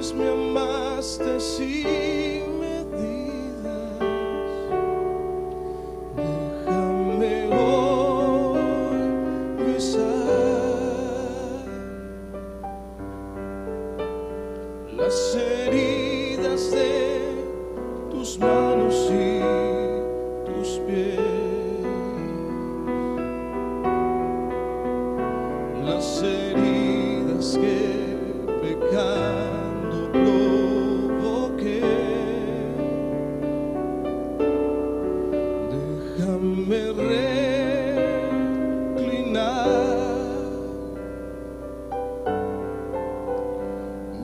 pues me amaste sin medidas. Déjame hoy besar las heridas de tus manos y tus pies, las heridas que pecando provoqué. Déjame reclinar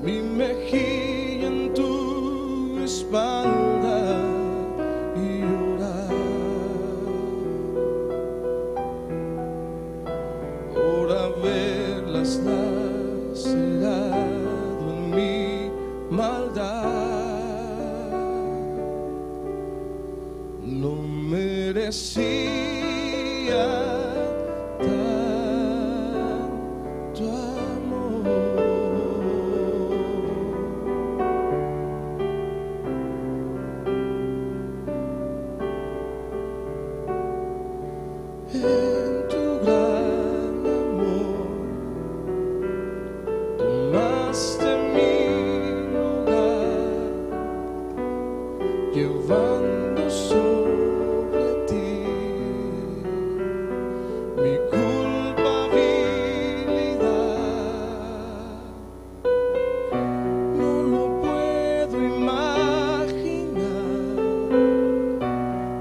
mi mejilla en tu espalda y orar. Por haberlas lacerado en mi maldad, no merecía tanto amor. En tu gran amor tomaste mi lugar, llevando sobre ti mi culpabilidad. No lo puedo imaginar,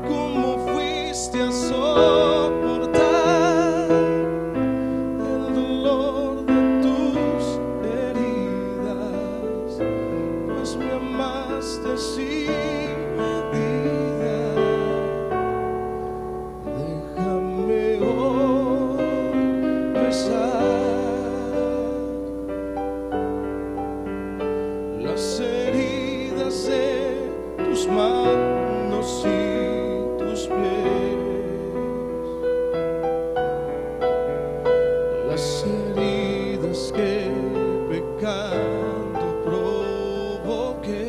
cómo fuiste a soportar el dolor de tus heridas, pues me amaste sin medida. Déjame hoy besar las heridas de tus manos y tus pies, las heridas que pecando provoqué.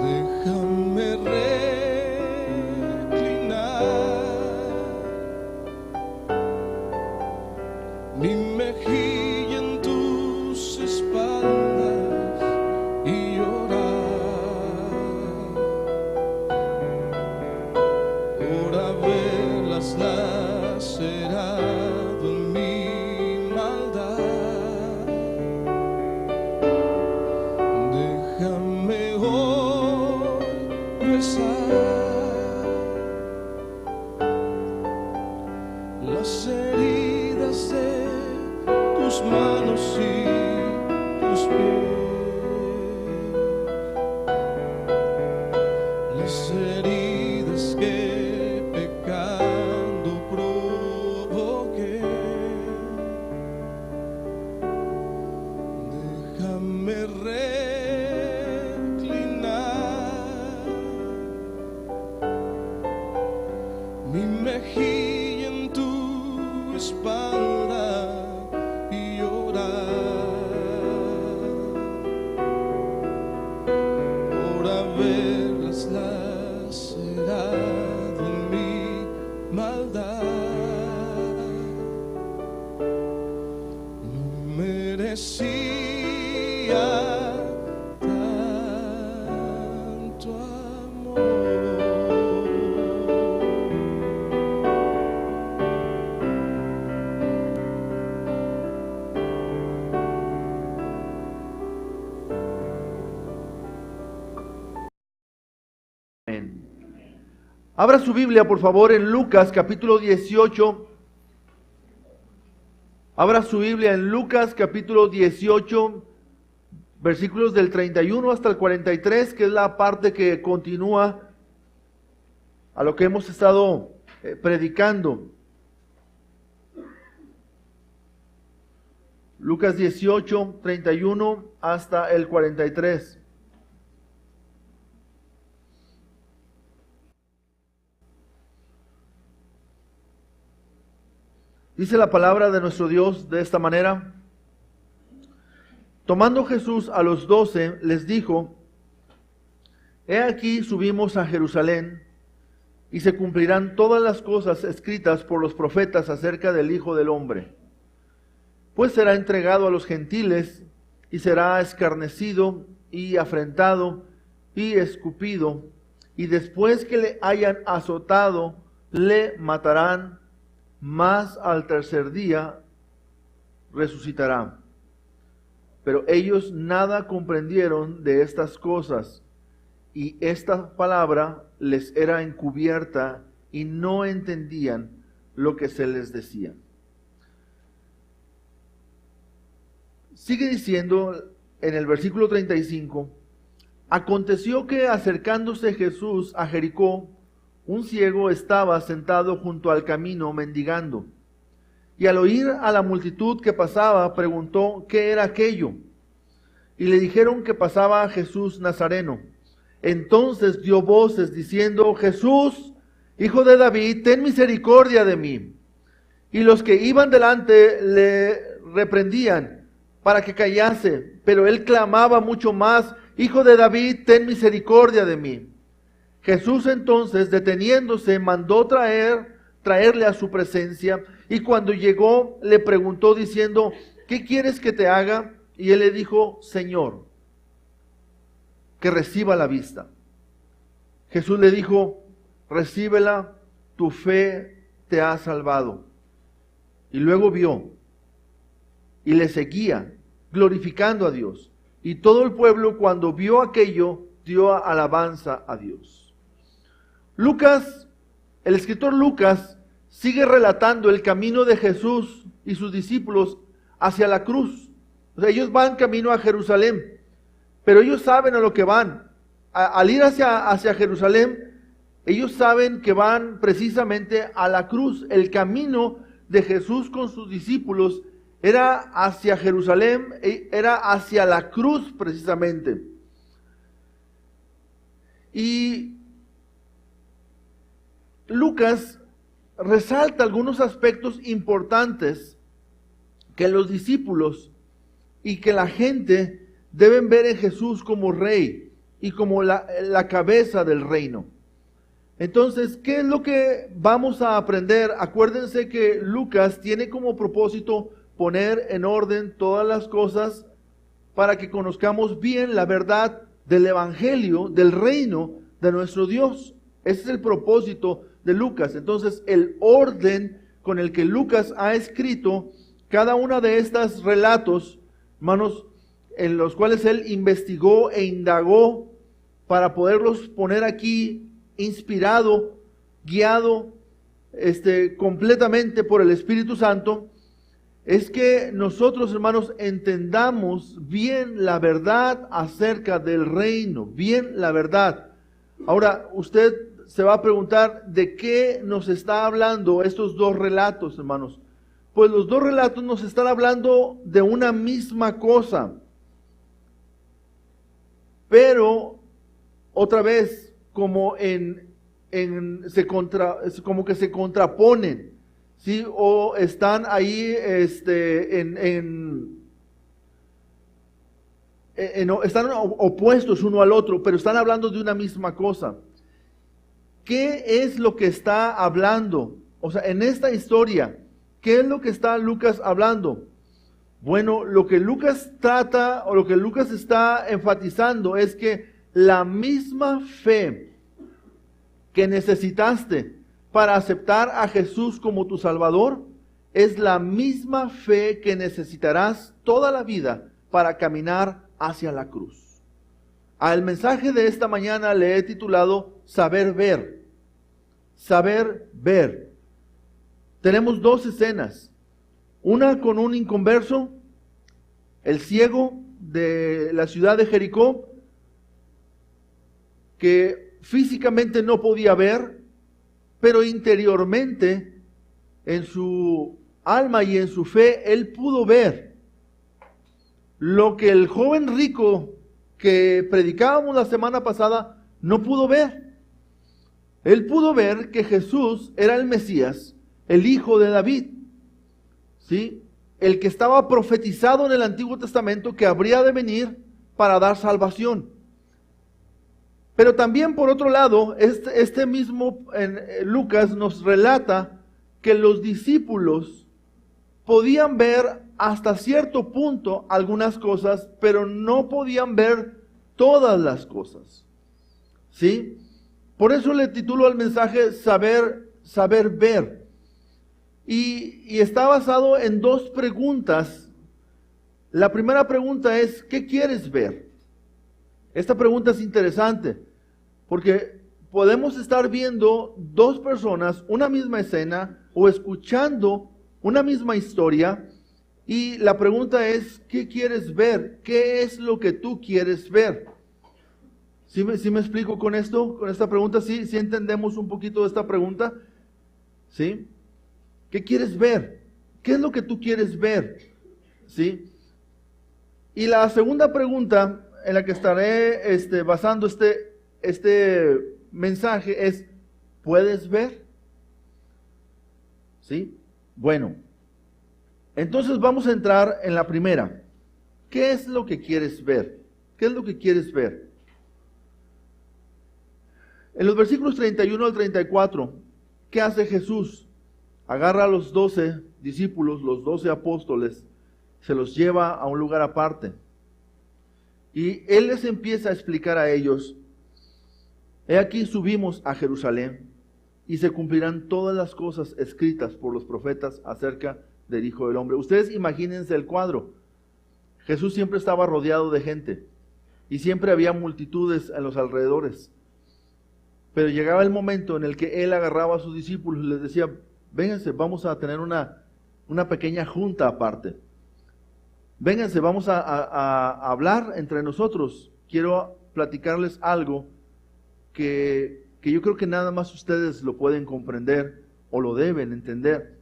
Déjame reclinar mi mejilla en tus espaldas y orar por haberlas lacerado en mi maldad. Déjame hoy besar las heridas de tus manos y tus pies, las heridas que pecando provoqué. Déjame reclinar mi mejilla en tu espalda y orar por haberlas lacerado en mi maldad. No merecía tanto amor. Abra su Biblia, por favor, en Lucas capítulo 18. Abra su Biblia en Lucas capítulo 18, versículos del 31 hasta el 43, que es la parte que continúa a lo que hemos estado predicando. Lucas 18, 31 hasta el 43. Dice la palabra de nuestro Dios de esta manera: Tomando Jesús a los 12, les dijo: He aquí subimos a Jerusalén, y se cumplirán todas las cosas escritas por los profetas acerca del Hijo del Hombre. Pues será entregado a los gentiles, y será escarnecido, y afrentado, y escupido, y después que le hayan azotado, le matarán, mas al tercer día resucitará. Pero ellos nada comprendieron de estas cosas, y esta palabra les era encubierta, y no entendían lo que se les decía. Sigue diciendo en el versículo 35, aconteció que acercándose Jesús a Jericó, un ciego estaba sentado junto al camino mendigando. Y al oír a la multitud que pasaba, preguntó qué era aquello. Y le dijeron que pasaba Jesús Nazareno. Entonces dio voces diciendo: Jesús, Hijo de David, ten misericordia de mí. Y los que iban delante le reprendían para que callase, pero él clamaba mucho más: Hijo de David, ten misericordia de mí. Jesús entonces, deteniéndose, mandó traerle a su presencia, y cuando llegó le preguntó diciendo: ¿qué quieres que te haga? Y él le dijo: Señor, que reciba la vista. Jesús le dijo: recíbela, tu fe te ha salvado. Y luego vio, y le seguía, glorificando a Dios. Y todo el pueblo, cuando vio aquello, dio alabanza a Dios. Lucas, el escritor Lucas, sigue relatando el camino de Jesús y sus discípulos hacia la cruz. O sea, ellos van camino a Jerusalén, pero ellos saben a lo que van. Al ir hacia Jerusalén, ellos saben que van precisamente a la cruz. El camino de Jesús con sus discípulos era hacia Jerusalén, era hacia la cruz precisamente. Y Lucas resalta algunos aspectos importantes que los discípulos y que la gente deben ver en Jesús como rey y como la cabeza del reino. Entonces, ¿qué es lo que vamos a aprender? Acuérdense que Lucas tiene como propósito poner en orden todas las cosas para que conozcamos bien la verdad del evangelio, del reino de nuestro Dios. Ese es el propósito de Lucas. Entonces, el orden con el que Lucas ha escrito cada una de estos relatos, hermanos, en los cuales él investigó e indagó para poderlos poner aquí, inspirado, guiado completamente por el Espíritu Santo, es que nosotros, hermanos, entendamos bien la verdad acerca del reino, bien la verdad. Ahora, usted se va a preguntar, ¿de qué nos está hablando estos dos relatos, hermanos? Pues los dos relatos nos están hablando de una misma cosa, pero otra vez como como que se contraponen, ¿sí? O están ahí están opuestos uno al otro, pero están hablando de una misma cosa. ¿Qué es lo que está hablando? O sea, en esta historia, ¿qué es lo que está Lucas hablando? Bueno, lo que Lucas trata o lo que Lucas está enfatizando es que la misma fe que necesitaste para aceptar a Jesús como tu Salvador es la misma fe que necesitarás toda la vida para caminar hacia la cruz. Al mensaje de esta mañana le he titulado Saber ver. Saber ver. Tenemos dos escenas. Una con un inconverso, el ciego de la ciudad de Jericó, que físicamente no podía ver, pero interiormente, en su alma y en su fe, él pudo ver lo que el joven rico que predicábamos la semana pasada no pudo ver. Él pudo ver que Jesús era el Mesías, el hijo de David, ¿sí? el que estaba profetizado en el Antiguo Testamento que habría de venir para dar salvación. Pero también por otro lado, este mismo Lucas nos relata que los discípulos podían ver hasta cierto punto algunas cosas, pero no podían ver todas las cosas. ¿Sí? Por eso le titulo al mensaje Saber ver. Y está basado en dos preguntas. La primera pregunta es, ¿qué quieres ver? Esta pregunta es interesante, porque podemos estar viendo dos personas, una misma escena, o escuchando una misma historia, y la pregunta es, ¿qué quieres ver? ¿Qué es lo que tú quieres ver? ¿Sí me explico con esto? Con esta pregunta, ¿sí entendemos un poquito de esta pregunta? ¿Sí? ¿Qué quieres ver? ¿Qué es lo que tú quieres ver? ¿Sí? Y la segunda pregunta en la que estaré basando este mensaje es, ¿puedes ver? ¿Sí? Bueno, entonces vamos a entrar en la primera. ¿Qué es lo que quieres ver? ¿Qué es lo que quieres ver? En los versículos 31 al 34, ¿qué hace Jesús? Agarra a los 12 discípulos, los 12 apóstoles, se los lleva a un lugar aparte. Y Él les empieza a explicar a ellos, he aquí subimos a Jerusalén y se cumplirán todas las cosas escritas por los profetas acerca del Hijo del Hombre. Ustedes imagínense el cuadro. Jesús siempre estaba rodeado de gente y siempre había multitudes en los alrededores. Pero llegaba el momento en el que Él agarraba a sus discípulos y les decía, vénganse, vamos a tener una pequeña junta aparte. Vénganse, vamos a hablar entre nosotros. Quiero platicarles algo que yo creo que nada más ustedes lo pueden comprender o lo deben entender.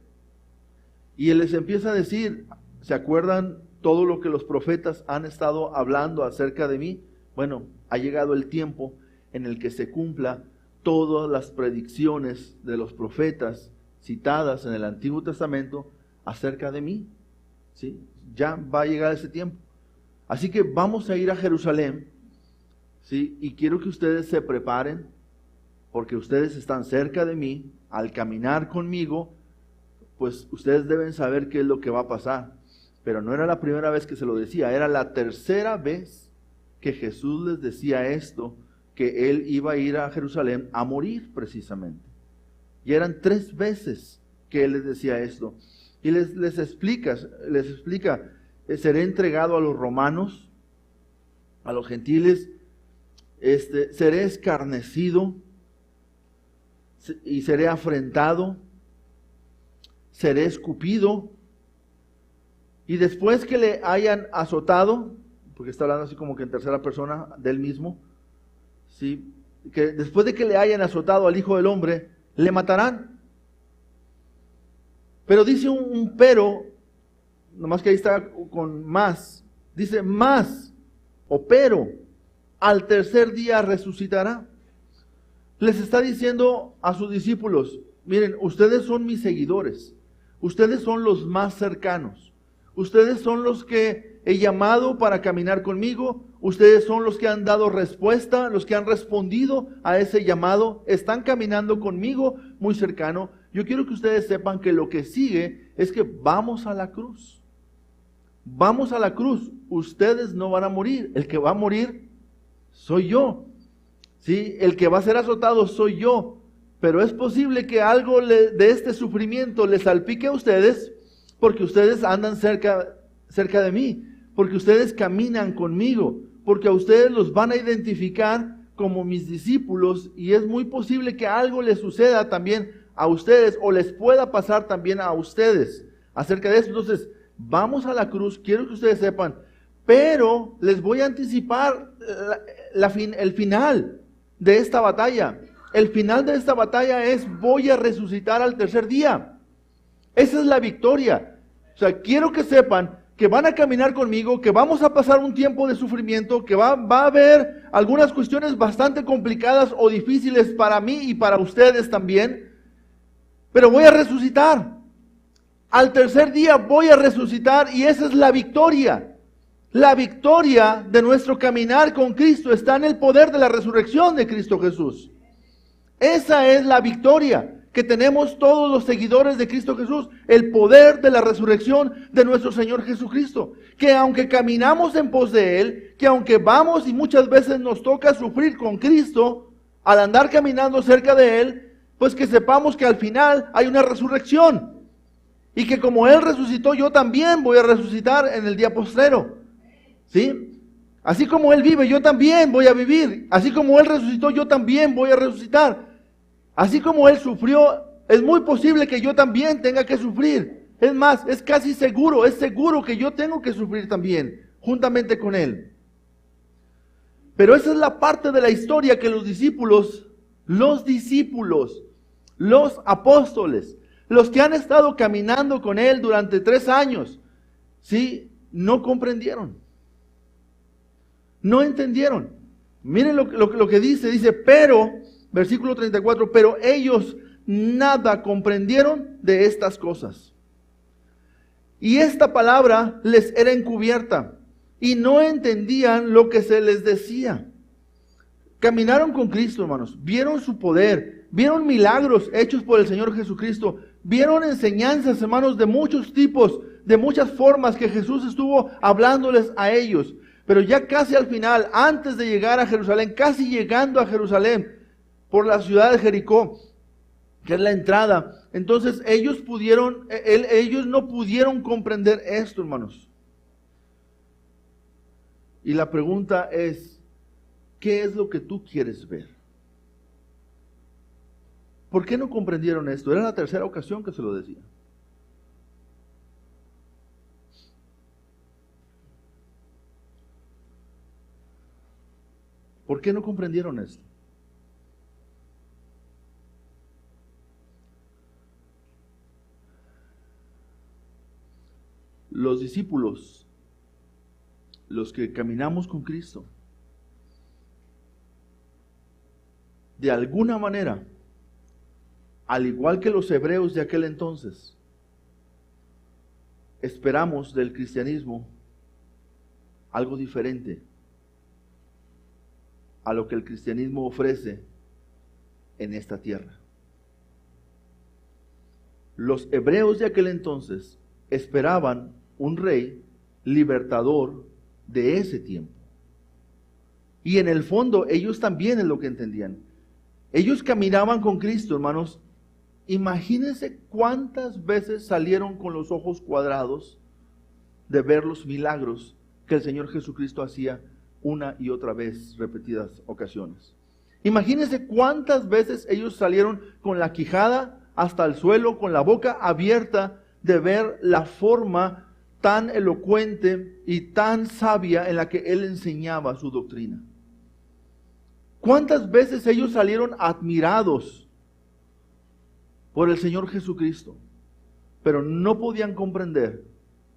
Y Él les empieza a decir, ¿se acuerdan todo lo que los profetas han estado hablando acerca de mí? Bueno, ha llegado el tiempo en el que se cumpla todas las predicciones de los profetas citadas en el Antiguo Testamento acerca de mí. ¿Sí? Ya va a llegar ese tiempo. Así que vamos a ir a Jerusalén, ¿sí? Y quiero que ustedes se preparen, porque ustedes están cerca de mí. Al caminar conmigo, pues ustedes deben saber qué es lo que va a pasar. Pero no era la primera vez que se lo decía, era la tercera vez que Jesús les decía esto, que Él iba a ir a Jerusalén a morir precisamente. Y eran 3 veces que Él les decía esto. Y les explica, seré entregado a los romanos, a los gentiles, seré escarnecido y seré afrentado, seré escupido. Y después que le hayan azotado, porque está hablando así como que en tercera persona del mismo, ¿sí? Que después de que le hayan azotado al Hijo del Hombre, le matarán. Pero dice un pero, nomás que ahí está con más, dice más o pero, al tercer día resucitará. Les está diciendo a sus discípulos, miren, ustedes son mis seguidores, ustedes son los más cercanos, ustedes son los que he llamado para caminar conmigo, ustedes son los que han dado respuesta, los que han respondido a ese llamado, están caminando conmigo muy cercano. Yo quiero que ustedes sepan que lo que sigue es que vamos a la cruz. Vamos a la cruz. Ustedes no van a morir. El que va a morir soy yo. ¿Sí? El que va a ser azotado soy yo. Pero es posible que algo de este sufrimiento les salpique a ustedes porque ustedes andan cerca de mí, porque ustedes caminan conmigo, porque a ustedes los van a identificar como mis discípulos y es muy posible que algo les suceda también a ustedes o les pueda pasar también a ustedes acerca de eso. Entonces, vamos a la cruz, quiero que ustedes sepan, pero les voy a anticipar el final de esta batalla. El final de esta batalla es: voy a resucitar al tercer día. Esa es la victoria. O sea, quiero que sepan que van a caminar conmigo, que vamos a pasar un tiempo de sufrimiento, que va a haber algunas cuestiones bastante complicadas o difíciles para mí y para ustedes también, pero voy a resucitar. al tercer día voy a resucitar y esa es la victoria. La victoria de nuestro caminar con Cristo está en el poder de la resurrección de Cristo Jesús. Esa es la victoria que tenemos todos los seguidores de Cristo Jesús, el poder de la resurrección de nuestro Señor Jesucristo. Que aunque caminamos en pos de Él, que aunque vamos y muchas veces nos toca sufrir con Cristo, al andar caminando cerca de Él, pues que sepamos que al final hay una resurrección. Y que como Él resucitó, yo también voy a resucitar en el día postrero. ¿Sí? Así como Él vive, yo también voy a vivir. Así como Él resucitó, yo también voy a resucitar. Así como Él sufrió, es muy posible que yo también tenga que sufrir. Es más, es casi seguro, es seguro que yo tengo que sufrir también, juntamente con Él. Pero esa es la parte de la historia que los discípulos, los apóstoles, los que han estado caminando con Él durante 3 años, ¿sí? No comprendieron. No entendieron. Miren lo que dice, pero, versículo 34, pero ellos nada comprendieron de estas cosas. Y esta palabra les era encubierta y no entendían lo que se les decía. Caminaron con Cristo, hermanos, vieron su poder, vieron milagros hechos por el Señor Jesucristo, vieron enseñanzas, hermanos, de muchos tipos, de muchas formas que Jesús estuvo hablándoles a ellos. Pero ya casi al final, antes de llegar a Jerusalén, casi llegando a Jerusalén, por la ciudad de Jericó, que es la entrada, entonces ellos no pudieron comprender esto, hermanos. Y la pregunta es, ¿qué es lo que tú quieres ver? ¿Por qué no comprendieron esto? Era la tercera ocasión que se lo decía. ¿Por qué no comprendieron esto? Los discípulos, los que caminamos con Cristo, de alguna manera, al igual que los hebreos de aquel entonces, esperamos del cristianismo algo diferente a lo que el cristianismo ofrece en esta tierra. Los hebreos de aquel entonces esperaban un rey libertador de ese tiempo. Y en el fondo ellos también es lo que entendían. Ellos caminaban con Cristo, hermanos. Imagínense cuántas veces salieron con los ojos cuadrados de ver los milagros que el Señor Jesucristo hacía una y otra vez, repetidas ocasiones. Imagínense cuántas veces ellos salieron con la quijada hasta el suelo, con la boca abierta, de ver la forma tan elocuente y tan sabia en la que Él enseñaba su doctrina. ¿Cuántas veces ellos salieron admirados por el Señor Jesucristo? Pero no podían comprender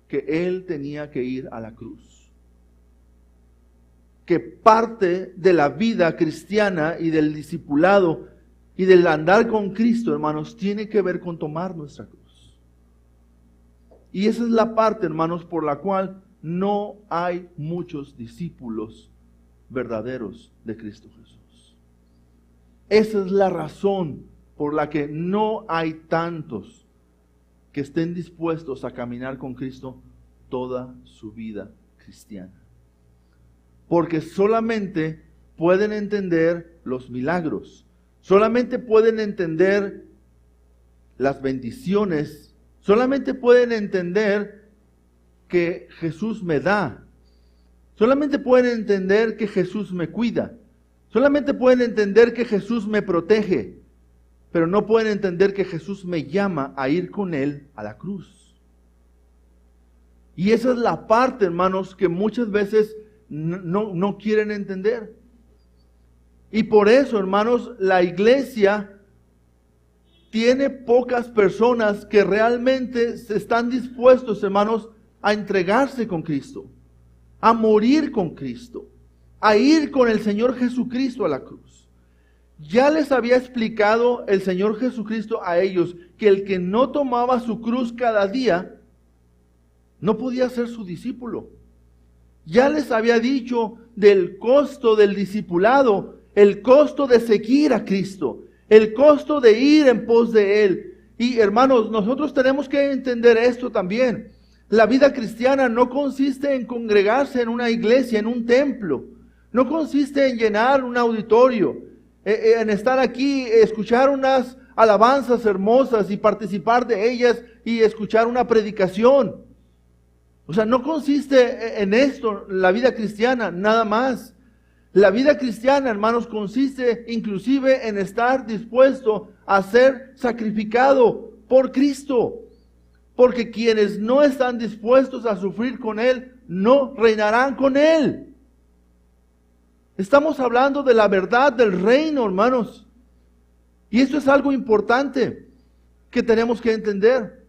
que Él tenía que ir a la cruz. Que parte de la vida cristiana y del discipulado y del andar con Cristo, hermanos, tiene que ver con tomar nuestra cruz. Y esa es la parte, hermanos, por la cual no hay muchos discípulos verdaderos de Cristo Jesús. Esa es la razón por la que no hay tantos que estén dispuestos a caminar con Cristo toda su vida cristiana. Porque solamente pueden entender los milagros, solamente pueden entender las bendiciones, solamente pueden entender que Jesús me da, solamente pueden entender que Jesús me cuida, solamente pueden entender que Jesús me protege, pero no pueden entender que Jesús me llama a ir con Él a la cruz. Y esa es la parte, hermanos, que muchas veces no quieren entender. Y por eso, hermanos, la iglesia tiene pocas personas que realmente están dispuestos, hermanos, a entregarse con Cristo, a morir con Cristo, a ir con el Señor Jesucristo a la cruz. Ya les había explicado el Señor Jesucristo a ellos que el que no tomaba su cruz cada día no podía ser su discípulo. Ya les había dicho del costo del discipulado, el costo de seguir a Cristo, el costo de ir en pos de Él. Y hermanos, nosotros tenemos que entender esto también. La vida cristiana no consiste en congregarse en una iglesia, en un templo. No consiste en llenar un auditorio, en estar aquí, escuchar unas alabanzas hermosas y participar de ellas y escuchar una predicación. O sea, no consiste en esto la vida cristiana, nada más. La vida cristiana, hermanos, consiste inclusive en estar dispuesto a ser sacrificado por Cristo. Porque quienes no están dispuestos a sufrir con Él, no reinarán con Él. Estamos hablando de la verdad del reino, hermanos. Y esto es algo importante que tenemos que entender.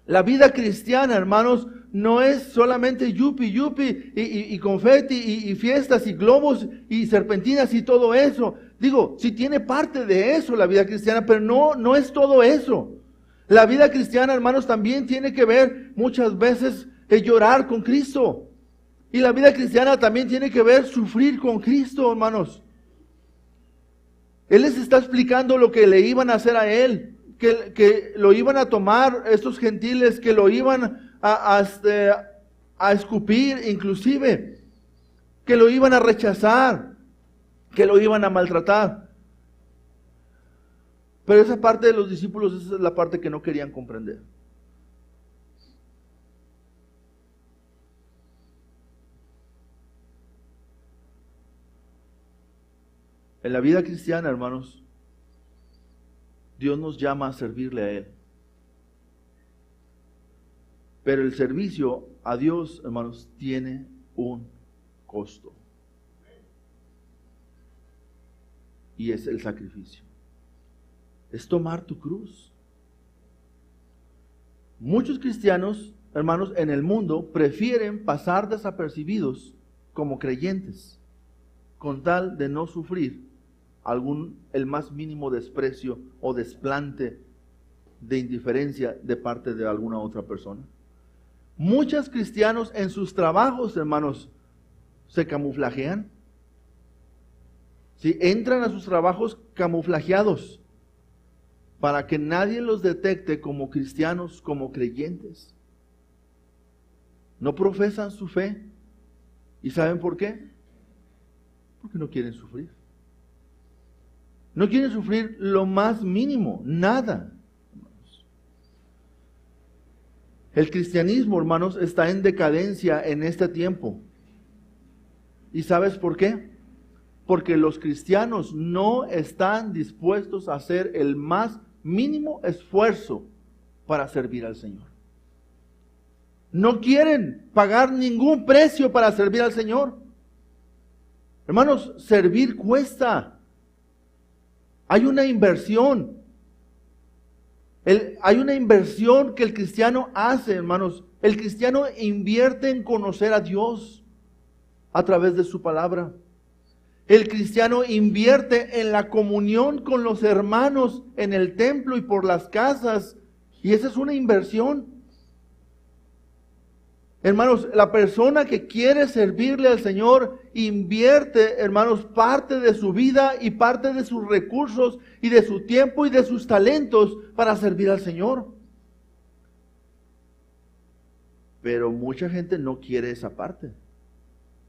La vida cristiana, hermanos, no es solamente yupi y confeti y fiestas y globos y serpentinas y todo eso. Digo, sí tiene parte de eso la vida cristiana, pero no es todo eso. La vida cristiana, hermanos, también tiene que ver muchas veces llorar con Cristo. Y la vida cristiana también tiene que ver sufrir con Cristo, hermanos. Él les está explicando lo que le iban a hacer a Él. Que lo iban a tomar estos gentiles, que lo iban a escupir inclusive, que lo iban a rechazar, que lo iban a maltratar. Pero esa parte de los discípulos, esa es la parte que no querían comprender. En la vida cristiana, hermanos, Dios nos llama a servirle a Él. Pero el servicio a Dios, hermanos, tiene un costo. Y es el sacrificio. Es tomar tu cruz. Muchos cristianos, hermanos, en el mundo prefieren pasar desapercibidos como creyentes, con tal de no sufrir el más mínimo desprecio o desplante de indiferencia de parte de alguna otra persona. Muchos cristianos en sus trabajos, hermanos, se camuflajean. ¿Sí? Entran a sus trabajos camuflajeados para que nadie los detecte como cristianos, como creyentes. No profesan su fe. ¿Y saben por qué? Porque no quieren sufrir. No quieren sufrir lo más mínimo, nada. El cristianismo, hermanos, está en decadencia en este tiempo. ¿Y sabes por qué? Porque los cristianos no están dispuestos a hacer el más mínimo esfuerzo para servir al Señor. No quieren pagar ningún precio para servir al Señor. Hermanos, servir cuesta. Hay una inversión. Hay una inversión que el cristiano hace, hermanos. El cristiano invierte en conocer a Dios a través de su palabra. El cristiano invierte en la comunión con los hermanos en el templo y por las casas. Y esa es una inversión. Hermanos, la persona que quiere servirle al Señor invierte, hermanos, parte de su vida y parte de sus recursos y de su tiempo y de sus talentos para servir al Señor. Pero mucha gente no quiere esa parte.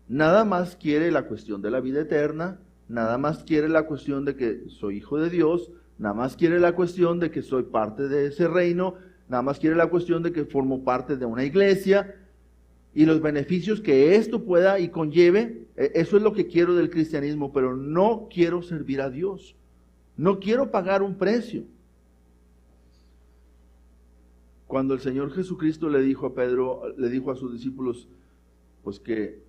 Nada más quiere la cuestión de la vida eterna, nada más quiere la cuestión de que soy hijo de Dios, nada más quiere la cuestión de que soy parte de ese reino, nada más quiere la cuestión de que formo parte de una iglesia. Y los beneficios que esto pueda y conlleve, eso es lo que quiero del cristianismo, pero no quiero servir a Dios. No quiero pagar un precio. Cuando el Señor Jesucristo le dijo a Pedro, le dijo a sus discípulos, pues que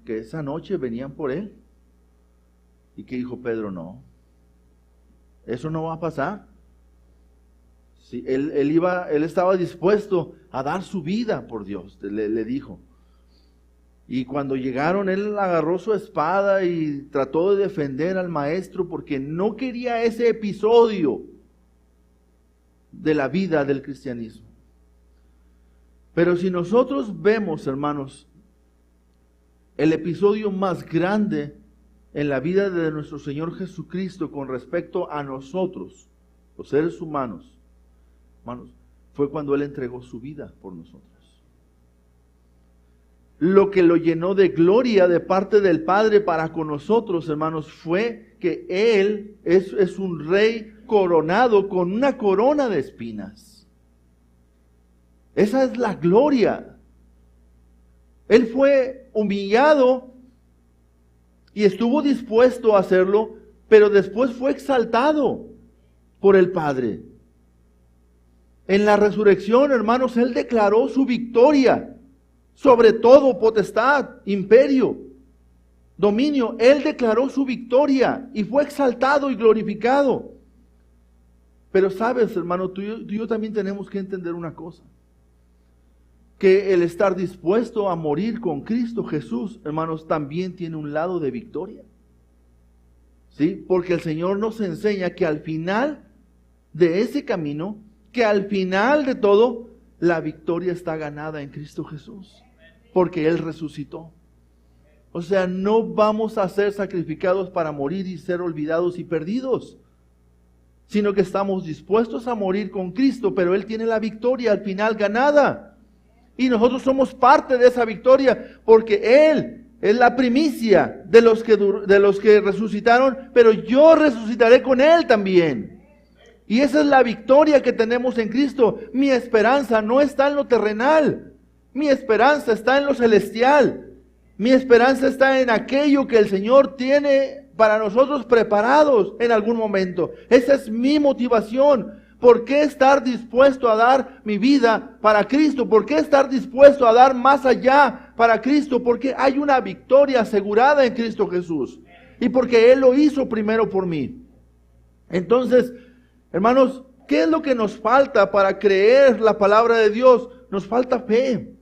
esa noche venían por Él. ¿Y qué dijo Pedro? No, eso no va a pasar. Sí, él estaba dispuesto a dar su vida por Dios, le dijo. Y cuando llegaron, él agarró su espada y trató de defender al maestro porque no quería ese episodio de la vida del cristianismo. Pero si nosotros vemos, hermanos, el episodio más grande en la vida de nuestro Señor Jesucristo con respecto a nosotros, los seres humanos, hermanos, fue cuando Él entregó su vida por nosotros. Lo que lo llenó de gloria de parte del Padre para con nosotros, hermanos, fue que Él es un rey coronado con una corona de espinas. Esa es la gloria. Él fue humillado y estuvo dispuesto a hacerlo, pero después fue exaltado por el Padre. En la resurrección, hermanos, Él declaró su victoria sobre todo potestad, imperio, dominio. Él declaró su victoria y fue exaltado y glorificado. Pero sabes, hermano, tú y yo también tenemos que entender una cosa. Que el estar dispuesto a morir con Cristo Jesús, hermanos, también tiene un lado de victoria. ¿Sí? Porque el Señor nos enseña que al final de ese camino, que al final de todo, la victoria está ganada en Cristo Jesús, porque Él resucitó. O sea, no vamos a ser sacrificados para morir y ser olvidados y perdidos, sino que estamos dispuestos a morir con Cristo, pero Él tiene la victoria al final ganada. Y nosotros somos parte de esa victoria, porque Él es la primicia de los que resucitaron, pero yo resucitaré con Él también. Y esa es la victoria que tenemos en Cristo. Mi esperanza no está en lo terrenal. Mi esperanza está en lo celestial. Mi esperanza está en aquello que el Señor tiene para nosotros preparados en algún momento. Esa es mi motivación. ¿Por qué estar dispuesto a dar mi vida para Cristo? ¿Por qué estar dispuesto a dar más allá para Cristo? Porque hay una victoria asegurada en Cristo Jesús. Y porque Él lo hizo primero por mí. Entonces, hermanos, ¿qué es lo que nos falta para creer la palabra de Dios? Nos falta fe.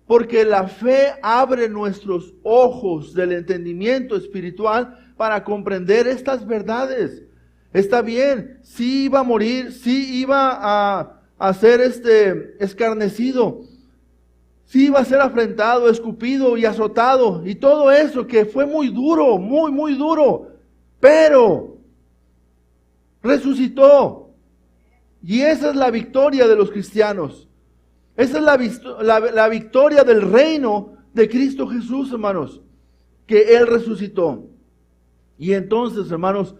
Porque la fe abre nuestros ojos del entendimiento espiritual para comprender estas verdades. Está bien, sí iba a morir, sí iba a ser escarnecido, sí iba a ser afrentado, escupido y azotado. Y todo eso que fue muy duro, muy, muy duro. Pero resucitó. Y esa es la victoria de los cristianos. Esa es la victoria del reino de Cristo Jesús, hermanos. Que Él resucitó. Y entonces, hermanos,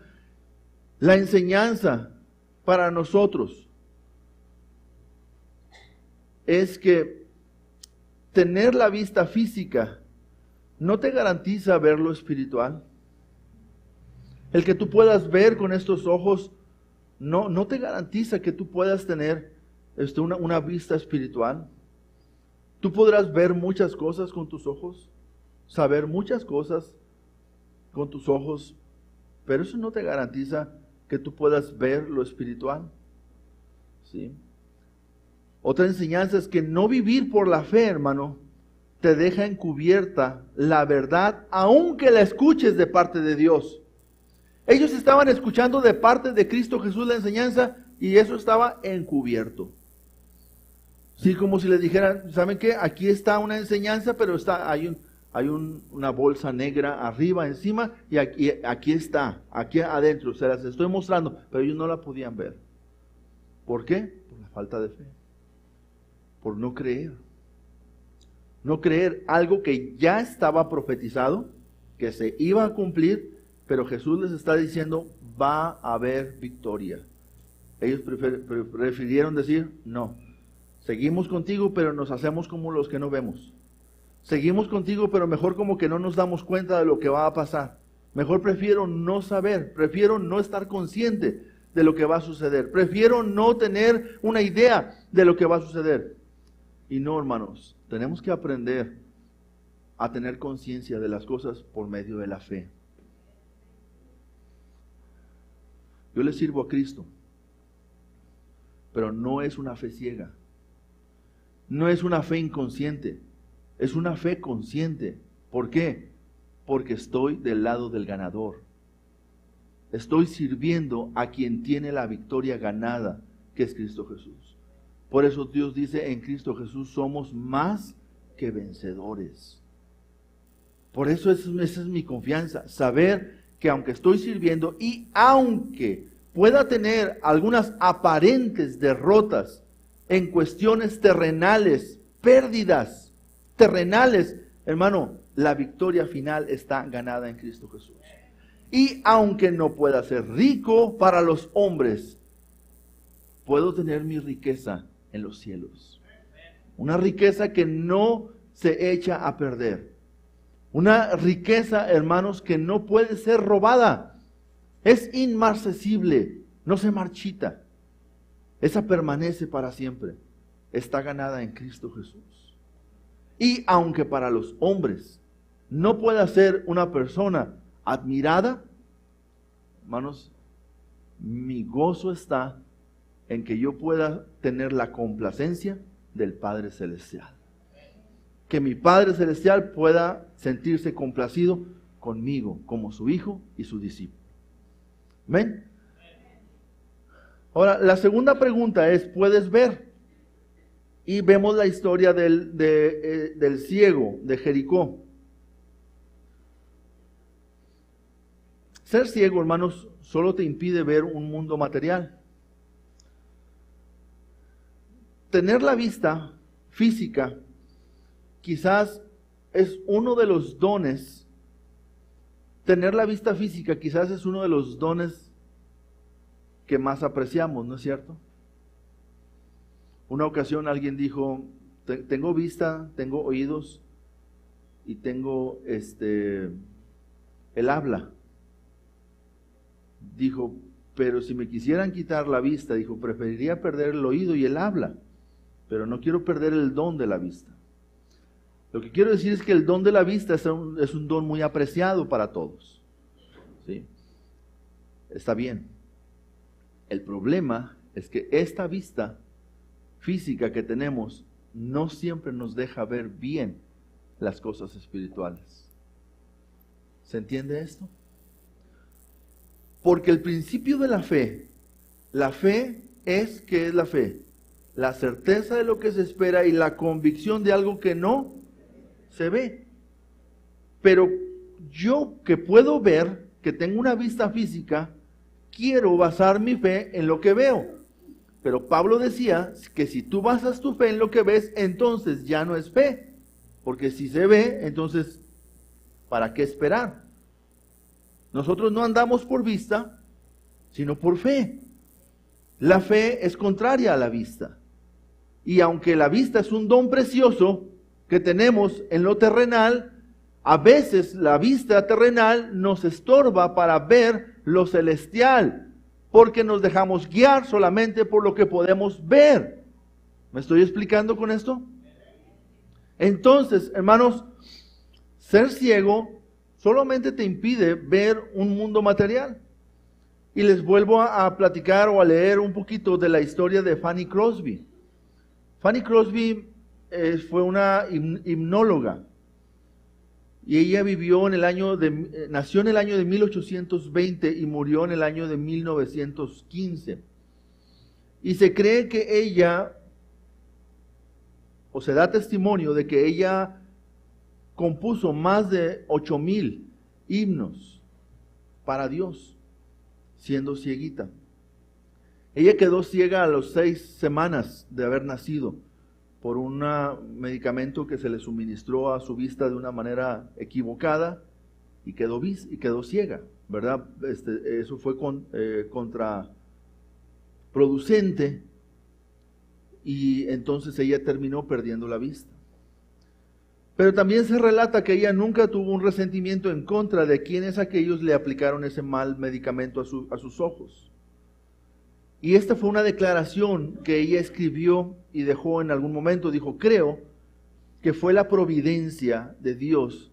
la enseñanza para nosotros es que tener la vista física no te garantiza ver lo espiritual. El que tú puedas ver con estos ojos no te garantiza que tú puedas tener una vista espiritual. Tú podrás ver muchas cosas con tus ojos, saber muchas cosas con tus ojos, pero eso no te garantiza que tú puedas ver lo espiritual. ¿Sí? Otra enseñanza es que no vivir por la fe, hermano, te deja encubierta la verdad, aunque la escuches de parte de Dios. Ellos estaban escuchando de parte de Cristo Jesús la enseñanza y eso estaba encubierto. Sí, como si les dijeran, ¿saben qué? Aquí está una enseñanza, pero hay una bolsa negra arriba, encima, y aquí está, aquí adentro, se las estoy mostrando, pero ellos no la podían ver. ¿Por qué? Por la falta de fe. Por no creer. No creer algo que ya estaba profetizado, que se iba a cumplir, pero Jesús les está diciendo, va a haber victoria. Ellos prefirieron decir, no. Seguimos contigo, pero nos hacemos como los que no vemos. Seguimos contigo, pero mejor como que no nos damos cuenta de lo que va a pasar. Mejor prefiero no saber, prefiero no estar consciente de lo que va a suceder. Prefiero no tener una idea de lo que va a suceder. Y no, hermanos, tenemos que aprender a tener conciencia de las cosas por medio de la fe. Yo le sirvo a Cristo, pero no es una fe ciega. No es una fe inconsciente. Es una fe consciente. ¿Por qué? Porque estoy del lado del ganador. Estoy sirviendo a quien tiene la victoria ganada, que es Cristo Jesús. Por eso Dios dice, en Cristo Jesús somos más que vencedores. Por eso esa es mi confianza, saber que aunque estoy sirviendo y aunque pueda tener algunas aparentes derrotas en cuestiones terrenales, pérdidas terrenales, hermano, la victoria final está ganada en Cristo Jesús. Y aunque no pueda ser rico para los hombres, puedo tener mi riqueza en los cielos. Una riqueza que no se echa a perder. Una riqueza, hermanos, que no puede ser robada. Es inmarcesible, no se marchita. Esa permanece para siempre. Está ganada en Cristo Jesús. Y aunque para los hombres no pueda ser una persona admirada, hermanos, mi gozo está en que yo pueda tener la complacencia del Padre Celestial. Que mi Padre Celestial pueda sentirse complacido conmigo como su hijo y su discípulo. ¿Amén? Ahora, la segunda pregunta es, ¿puedes ver? Y vemos la historia del ciego de Jericó. Ser ciego, hermanos, solo te impide ver un mundo material. Tener la vista física quizás es uno de los dones. Tener la vista física quizás es uno de los dones que más apreciamos, ¿no es cierto? Una ocasión alguien dijo, tengo vista, tengo oídos y tengo el habla. Dijo, pero si me quisieran quitar la vista, dijo, preferiría perder el oído y el habla, pero no quiero perder el don de la vista. Lo que quiero decir es que el don de la vista es un don muy apreciado para todos. ¿Sí? Está bien. El problema es que esta vista física que tenemos no siempre nos deja ver bien las cosas espirituales. ¿Se entiende esto? Porque el principio de la fe es, ¿qué es la fe? La certeza de lo que se espera y la convicción de algo que no se ve. Pero yo que puedo ver, que tengo una vista física, quiero basar mi fe en lo que veo. Pero Pablo decía que si tú basas tu fe en lo que ves, entonces ya no es fe. Porque si se ve, entonces, ¿para qué esperar? Nosotros no andamos por vista, sino por fe. La fe es contraria a la vista. Y aunque la vista es un don precioso que tenemos en lo terrenal, a veces la vista terrenal nos estorba para ver lo celestial, porque nos dejamos guiar solamente por lo que podemos ver. ¿Me estoy explicando con esto? Entonces, hermanos, ser ciego solamente te impide ver un mundo material. Y les vuelvo a platicar o a leer un poquito de la historia de Fanny Crosby. Fanny Crosby fue una himnóloga. Y ella nació en el año de 1820 y murió en el año de 1915. Y se cree que ella, o se da testimonio de que ella compuso más de 8,000 himnos para Dios, siendo cieguita. Ella quedó ciega a las 6 semanas de haber nacido por un medicamento que se le suministró a su vista de una manera equivocada y quedó ciega, ¿verdad? Eso fue contraproducente y entonces ella terminó perdiendo la vista. Pero también se relata que ella nunca tuvo un resentimiento en contra de quienes aquellos le aplicaron ese mal medicamento a sus ojos. Y esta fue una declaración que ella escribió y dejó en algún momento. Dijo, creo que fue la providencia de Dios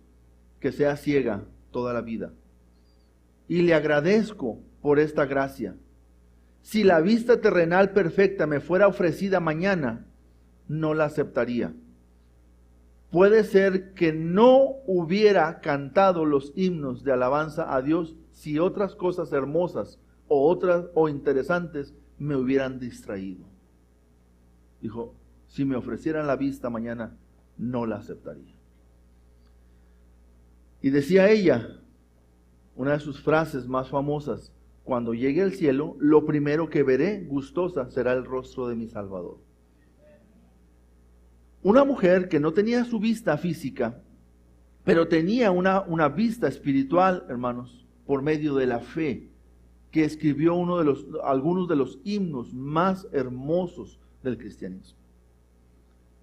que sea ciega toda la vida. Y le agradezco por esta gracia. Si la vista terrenal perfecta me fuera ofrecida mañana, no la aceptaría. puede ser que no hubiera cantado los himnos de alabanza a Dios si otras cosas hermosas o interesantes me hubieran distraído. Dijo, si me ofrecieran la vista mañana, no la aceptaría. Y decía ella, una de sus frases más famosas, cuando llegue al cielo, lo primero que veré gustosa será el rostro de mi Salvador. Una mujer que no tenía su vista física, pero tenía una vista espiritual, hermanos, por medio de la fe, que escribió algunos de los himnos más hermosos del cristianismo.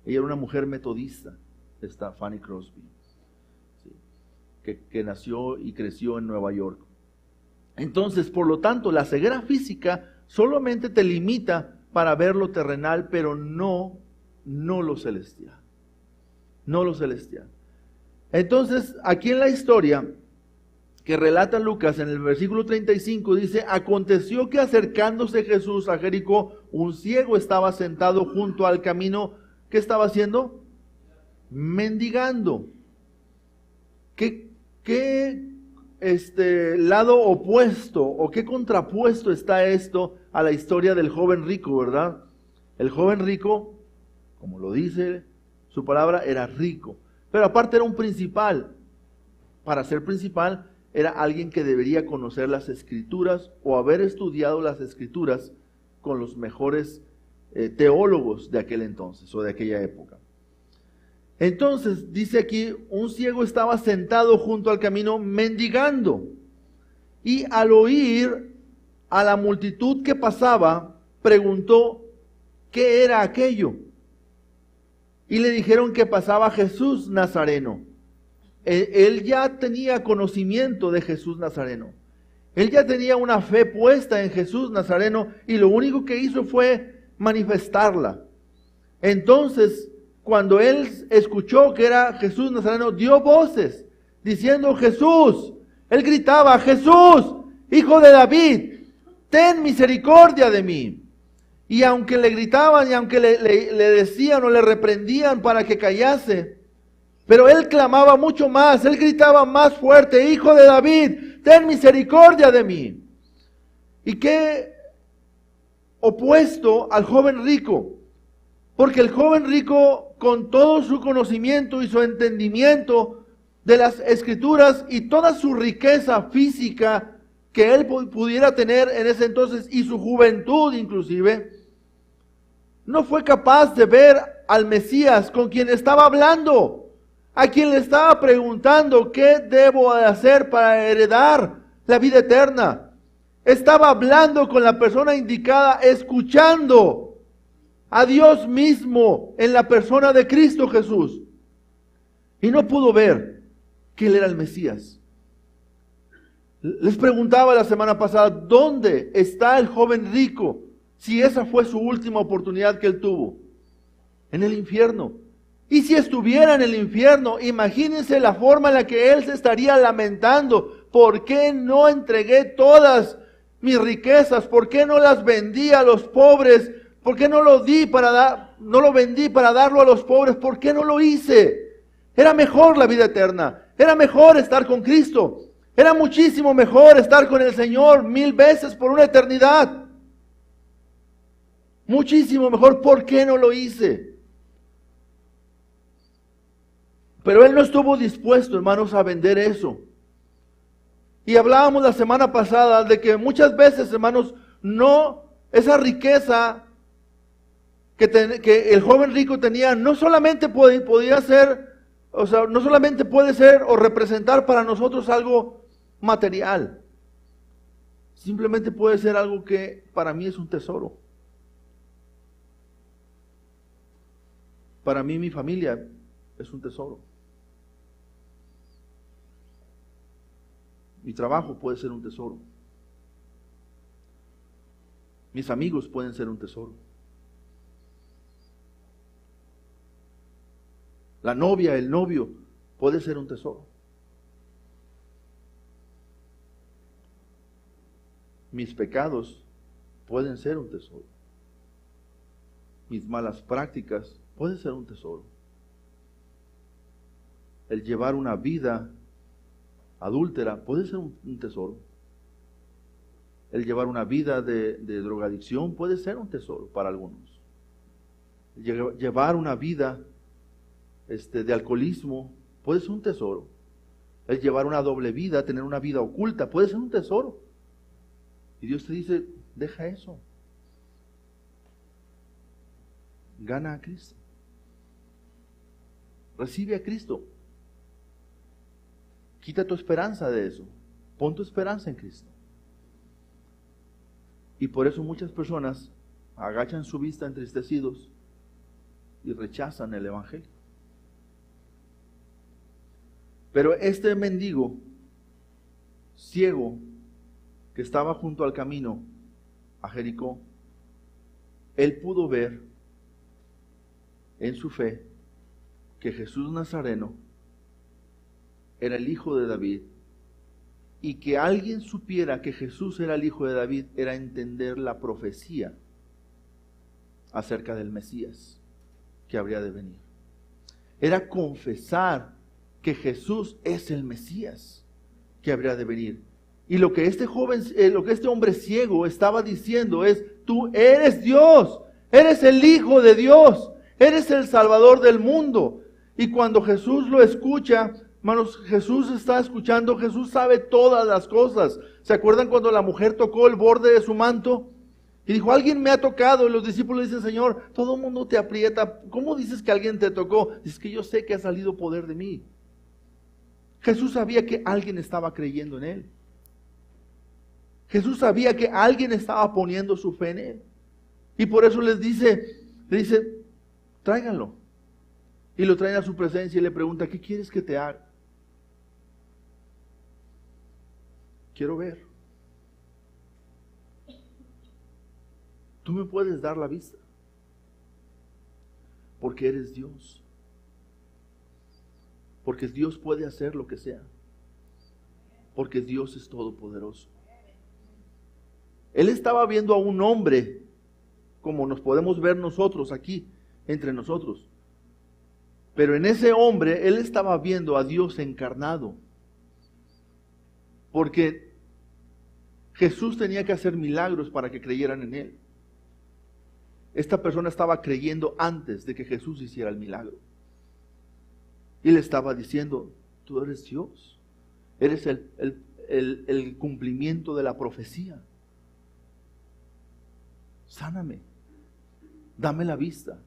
Ella era una mujer metodista, esta Fanny Crosby, ¿sí? que nació y creció en Nueva York. Entonces, por lo tanto, la ceguera física solamente te limita para ver lo terrenal, pero no lo celestial. No lo celestial. Entonces, aquí en la historia que relata Lucas, en el versículo 35, dice, aconteció que acercándose Jesús a Jericó, un ciego estaba sentado junto al camino. ¿Qué estaba haciendo? Mendigando. ¿Qué lado opuesto o qué contrapuesto está esto a la historia del joven rico, verdad? El joven rico, como lo dice su palabra, era rico, pero aparte era un principal. Para ser principal era alguien que debería conocer las escrituras o haber estudiado las escrituras con los mejores teólogos de aquel entonces o de aquella época. Entonces, dice aquí, un ciego estaba sentado junto al camino mendigando. Y al oír a la multitud que pasaba, preguntó, ¿qué era aquello? Y le dijeron que pasaba Jesús Nazareno. Él ya tenía conocimiento de Jesús Nazareno. Él ya tenía una fe puesta en Jesús Nazareno y lo único que hizo fue manifestarla. Entonces, cuando él escuchó que era Jesús Nazareno, dio voces diciendo, Jesús. Él gritaba, Jesús, hijo de David, ten misericordia de mí. Y aunque le gritaban y aunque le decían o le reprendían para que callase, pero él clamaba mucho más, él gritaba más fuerte, hijo de David, ten misericordia de mí. Y qué opuesto al joven rico, porque el joven rico, con todo su conocimiento y su entendimiento de las escrituras y toda su riqueza física que él pudiera tener en ese entonces y su juventud inclusive, no fue capaz de ver al Mesías con quien estaba hablando, a quien le estaba preguntando qué debo hacer para heredar la vida eterna. Estaba hablando con la persona indicada, escuchando a Dios mismo en la persona de Cristo Jesús. Y no pudo ver que Él era el Mesías. Les preguntaba la semana pasada, ¿dónde está el joven rico? Si esa fue su última oportunidad que él tuvo. En el infierno. Y si estuviera en el infierno, imagínense la forma en la que él se estaría lamentando. ¿Por qué no entregué todas mis riquezas? ¿Por qué no las vendí a los pobres? ¿Por qué no lo vendí para darlo a los pobres? ¿Por qué no lo hice? Era mejor la vida eterna. Era mejor estar con Cristo. Era muchísimo mejor estar con el Señor 1000 veces por una eternidad. Muchísimo mejor. ¿Por qué no lo hice? Pero él no estuvo dispuesto, hermanos, a vender eso. Y hablábamos la semana pasada de que muchas veces, hermanos, esa riqueza que el joven rico tenía, no solamente podía ser, no solamente puede ser o representar para nosotros algo material. Simplemente puede ser algo que para mí es un tesoro. Para mí, mi familia es un tesoro. Mi trabajo puede ser un tesoro. Mis amigos pueden ser un tesoro. La novia, el novio, puede ser un tesoro. Mis pecados pueden ser un tesoro. Mis malas prácticas pueden ser un tesoro. el llevar una vida adúltera puede ser un tesoro. El llevar una vida de drogadicción puede ser un tesoro para algunos. Llevar una vida de alcoholismo puede ser un tesoro. El llevar una doble vida, tener una vida oculta, puede ser un tesoro. Y Dios te dice, deja eso. Gana a Cristo. Recibe a Cristo. Quita tu esperanza de eso. Pon tu esperanza en Cristo. Y por eso muchas personas agachan su vista entristecidos y rechazan el Evangelio. Pero este mendigo ciego que estaba junto al camino a Jericó, él pudo ver en su fe que Jesús Nazareno era el hijo de David, y que alguien supiera que Jesús era el hijo de David era entender la profecía acerca del Mesías que habría de venir. Era confesar que Jesús es el Mesías que habría de venir. Y lo que este hombre ciego estaba diciendo es: tú eres Dios, eres el Hijo de Dios, eres el Salvador del mundo. Y cuando Jesús lo escucha, hermanos, Jesús está escuchando, Jesús sabe todas las cosas. ¿Se acuerdan cuando la mujer tocó el borde de su manto? Y dijo, alguien me ha tocado. Y los discípulos dicen, Señor, todo el mundo te aprieta. ¿Cómo dices que alguien te tocó? Dice que yo sé que ha salido poder de mí. Jesús sabía que alguien estaba creyendo en Él. Jesús sabía que alguien estaba poniendo su fe en Él. Y por eso le dice, tráiganlo. Y lo traen a su presencia y le pregunta, ¿qué quieres que te haga? Quiero ver. Tú me puedes dar la vista. Porque eres Dios. Porque Dios puede hacer lo que sea. Porque Dios es todopoderoso. Él estaba viendo a un hombre, como nos podemos ver nosotros aquí, entre nosotros. Pero en ese hombre, él estaba viendo a Dios encarnado. Porque Jesús tenía que hacer milagros para que creyeran en Él. Esta persona estaba creyendo antes de que Jesús hiciera el milagro. Y le estaba diciendo, tú eres Dios. Eres el cumplimiento de la profecía. Sáname. Dame la vista.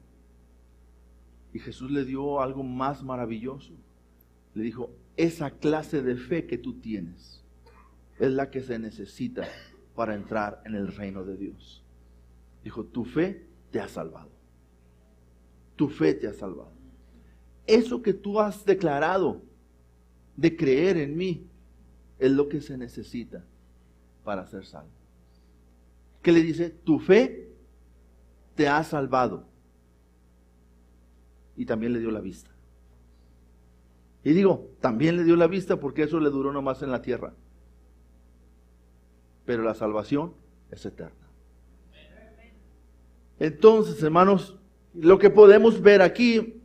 Y Jesús le dio algo más maravilloso. Le dijo, esa clase de fe que tú tienes es la que se necesita para entrar en el reino de Dios. Dijo, tu fe te ha salvado. Tu fe te ha salvado. Eso que tú has declarado de creer en mí es lo que se necesita para ser salvo. ¿Qué le dice? Tu fe te ha salvado. Y también le dio la vista. Y digo, también le dio la vista porque eso le duró nomás en la tierra. Pero la salvación es eterna. Entonces, hermanos, lo que podemos ver aquí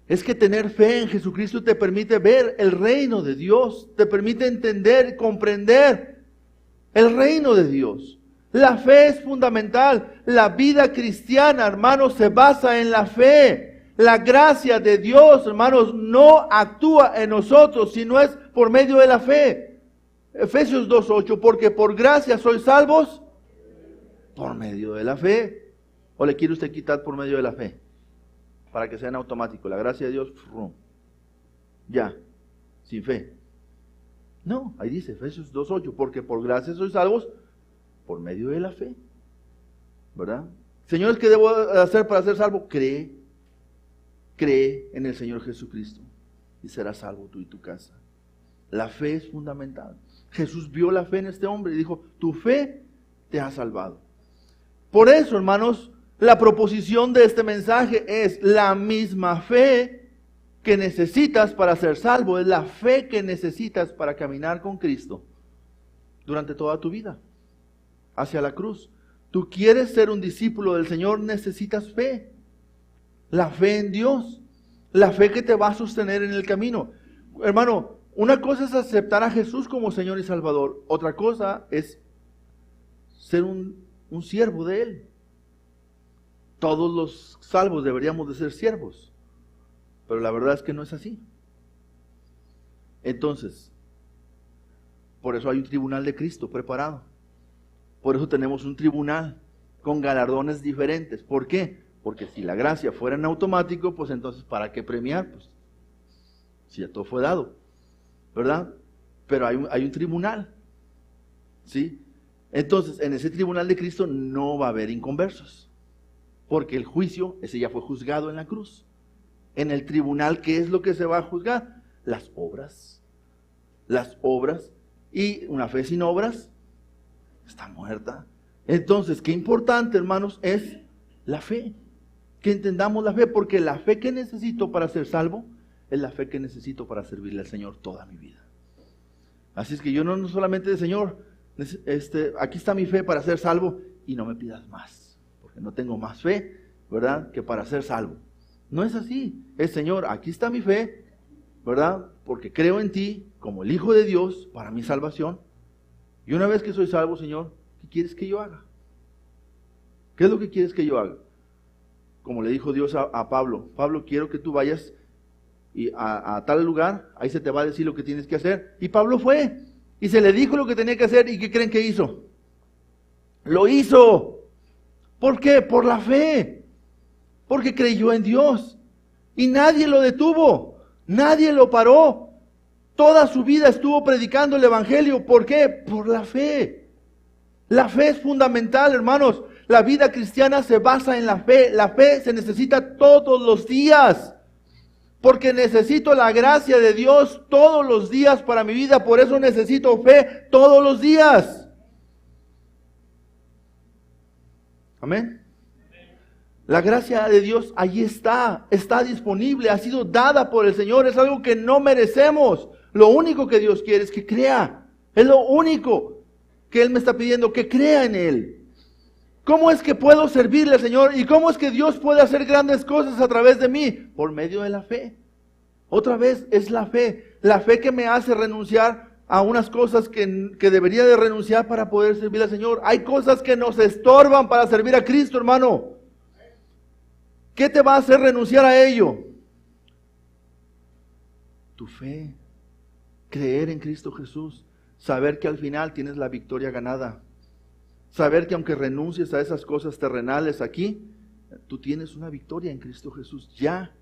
es que tener fe en Jesucristo te permite ver el reino de Dios, te permite entender, comprender el reino de Dios. La fe es fundamental. La vida cristiana, hermanos, se basa en la fe. La gracia de Dios, hermanos, no actúa en nosotros, sino es por medio de la fe. Efesios 2:8, porque por gracia sois salvos por medio de la fe. ¿O le quiere usted quitar por medio de la fe? Para que sea en automático. La gracia de Dios, ya, sin fe. No, ahí dice Efesios 2:8, porque por gracia sois salvos por medio de la fe. ¿Verdad? Señor, ¿qué debo hacer para ser salvo? Cree en el Señor Jesucristo y serás salvo tú y tu casa. La fe es fundamental. Jesús vio la fe en este hombre y dijo, tu fe te ha salvado. Por eso, hermanos, la proposición de este mensaje es la misma fe que necesitas para ser salvo, es la fe que necesitas para caminar con Cristo durante toda tu vida, hacia la cruz. Tú quieres ser un discípulo del Señor, necesitas fe. La fe en Dios. La fe que te va a sostener en el camino. Hermano, una cosa es aceptar a Jesús como Señor y Salvador. Otra cosa es ser un siervo de Él. Todos los salvos deberíamos de ser siervos. Pero la verdad es que no es así. Entonces, por eso hay un tribunal de Cristo preparado. Por eso tenemos un tribunal con galardones diferentes. ¿Por qué? Porque si la gracia fuera en automático, pues entonces ¿para qué premiar? Pues si ya todo fue dado, ¿verdad? Pero hay un tribunal, ¿sí? Entonces, en ese tribunal de Cristo no va a haber inconversos. Porque el juicio, ese ya fue juzgado en la cruz. En el tribunal, ¿qué es lo que se va a juzgar? Las obras. Las obras. Y una fe sin obras está muerta. Entonces, qué importante, hermanos, es la fe. Que entendamos la fe, porque la fe que necesito para ser salvo es la fe que necesito para servirle al Señor toda mi vida. Así es que yo no solamente de Señor, aquí está mi fe para ser salvo y no me pidas más, porque no tengo más fe, ¿verdad?, que para ser salvo. No es así. Es Señor, aquí está mi fe, ¿verdad?, porque creo en ti como el Hijo de Dios para mi salvación. Y una vez que soy salvo, Señor, ¿qué quieres que yo haga? ¿Qué es lo que quieres que yo haga? Como le dijo Dios a Pablo, Pablo, quiero que tú vayas a tal lugar, ahí se te va a decir lo que tienes que hacer. Y Pablo fue, y se le dijo lo que tenía que hacer, ¿y qué creen que hizo? Lo hizo. ¿Por qué? Por la fe. Porque creyó en Dios. Y nadie lo detuvo, nadie lo paró. Toda su vida estuvo predicando el Evangelio. ¿Por qué? Por la fe. La fe es fundamental, hermanos. La vida cristiana se basa en la fe. La fe se necesita todos los días. Porque necesito la gracia de Dios todos los días para mi vida. Por eso necesito fe todos los días. Amén. La gracia de Dios allí está disponible, ha sido dada por el Señor. Es algo que no merecemos. Lo único que Dios quiere es que crea. Es lo único que Él me está pidiendo, que crea en Él. ¿Cómo es que puedo servirle al Señor? ¿Y cómo es que Dios puede hacer grandes cosas a través de mí? Por medio de la fe. Otra vez es la fe. La fe que me hace renunciar a unas cosas que debería de renunciar para poder servir al Señor. Hay cosas que nos estorban para servir a Cristo, hermano. ¿Qué te va a hacer renunciar a ello? Tu fe. Creer en Cristo Jesús. Saber que al final tienes la victoria ganada. Saber que aunque renuncies a esas cosas terrenales aquí, tú tienes una victoria en Cristo Jesús ya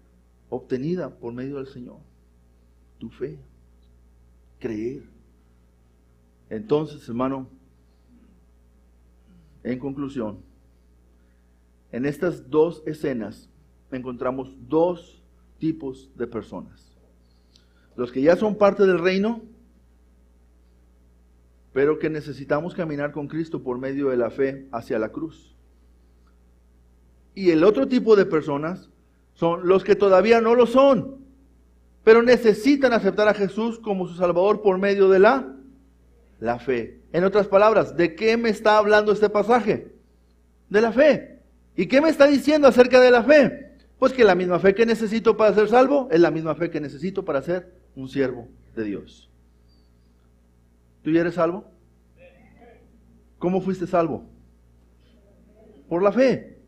obtenida por medio del Señor. Tu fe. Creer. Entonces, hermano, en conclusión, en estas dos escenas encontramos dos tipos de personas. Los que ya son parte del reino, pero que necesitamos caminar con Cristo por medio de la fe hacia la cruz. Y el otro tipo de personas son los que todavía no lo son, pero necesitan aceptar a Jesús como su Salvador por medio de la fe. En otras palabras, ¿de qué me está hablando este pasaje? De la fe. ¿Y qué me está diciendo acerca de la fe? Pues que la misma fe que necesito para ser salvo es la misma fe que necesito para ser un siervo de Dios. ¿Tú ya eres salvo? ¿Cómo fuiste salvo? Por la fe.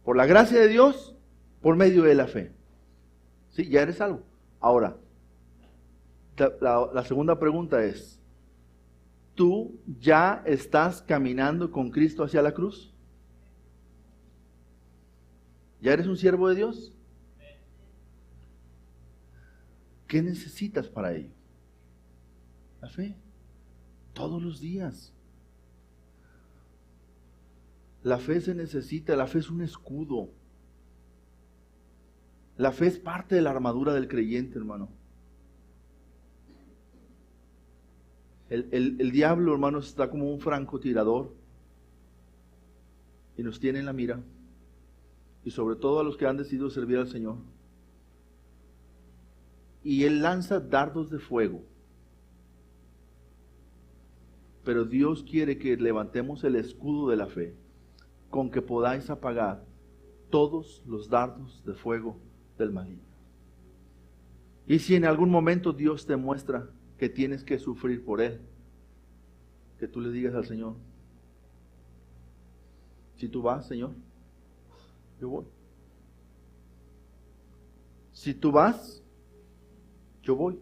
Por la gracia de Dios, por medio de la fe. Sí, ya eres salvo. Ahora, la segunda pregunta es, ¿tú ya estás caminando con Cristo hacia la cruz? ¿Ya eres un siervo de Dios? ¿Qué necesitas para ello? La fe. Todos los días. La fe se necesita, la fe es un escudo. La fe es parte de la armadura del creyente, hermano. El diablo, hermanos, está como un francotirador y nos tiene en la mira. Y sobre todo a los que han decidido servir al Señor. Y Él lanza dardos de fuego. Pero Dios quiere que levantemos el escudo de la fe, con que podáis apagar todos los dardos de fuego del maligno. Y si en algún momento Dios te muestra que tienes que sufrir por Él, que tú le digas al Señor, si tú vas, Señor, yo voy. Si tú vas, yo voy.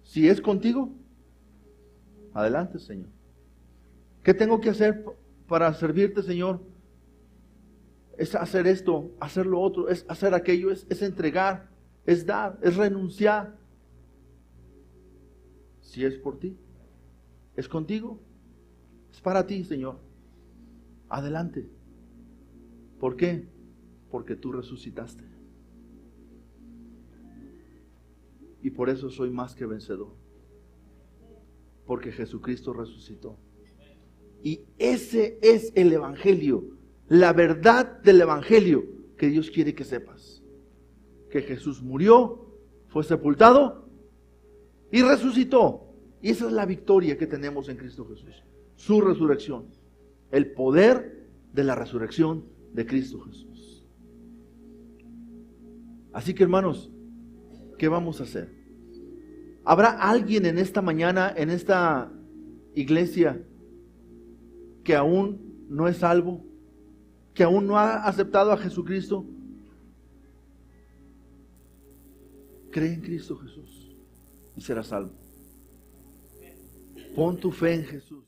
Si es contigo, adelante, Señor. ¿Qué tengo que hacer para servirte, Señor? Es hacer esto, hacer lo otro, es hacer aquello, es entregar, es dar, es renunciar. Si es por ti, es contigo, es para ti, Señor. Adelante. ¿Por qué? Porque tú resucitaste. Y por eso soy más que vencedor. Porque Jesucristo resucitó. Y ese es el Evangelio, la verdad del Evangelio que Dios quiere que sepas. Que Jesús murió, fue sepultado y resucitó. Y esa es la victoria que tenemos en Cristo Jesús. Su resurrección. El poder de la resurrección de Cristo Jesús. Así que, hermanos, ¿qué vamos a hacer? ¿Habrá alguien en esta mañana, en esta iglesia, que aún no es salvo? ¿Que aún no ha aceptado a Jesucristo? Cree en Cristo Jesús y serás salvo. Pon tu fe en Jesús.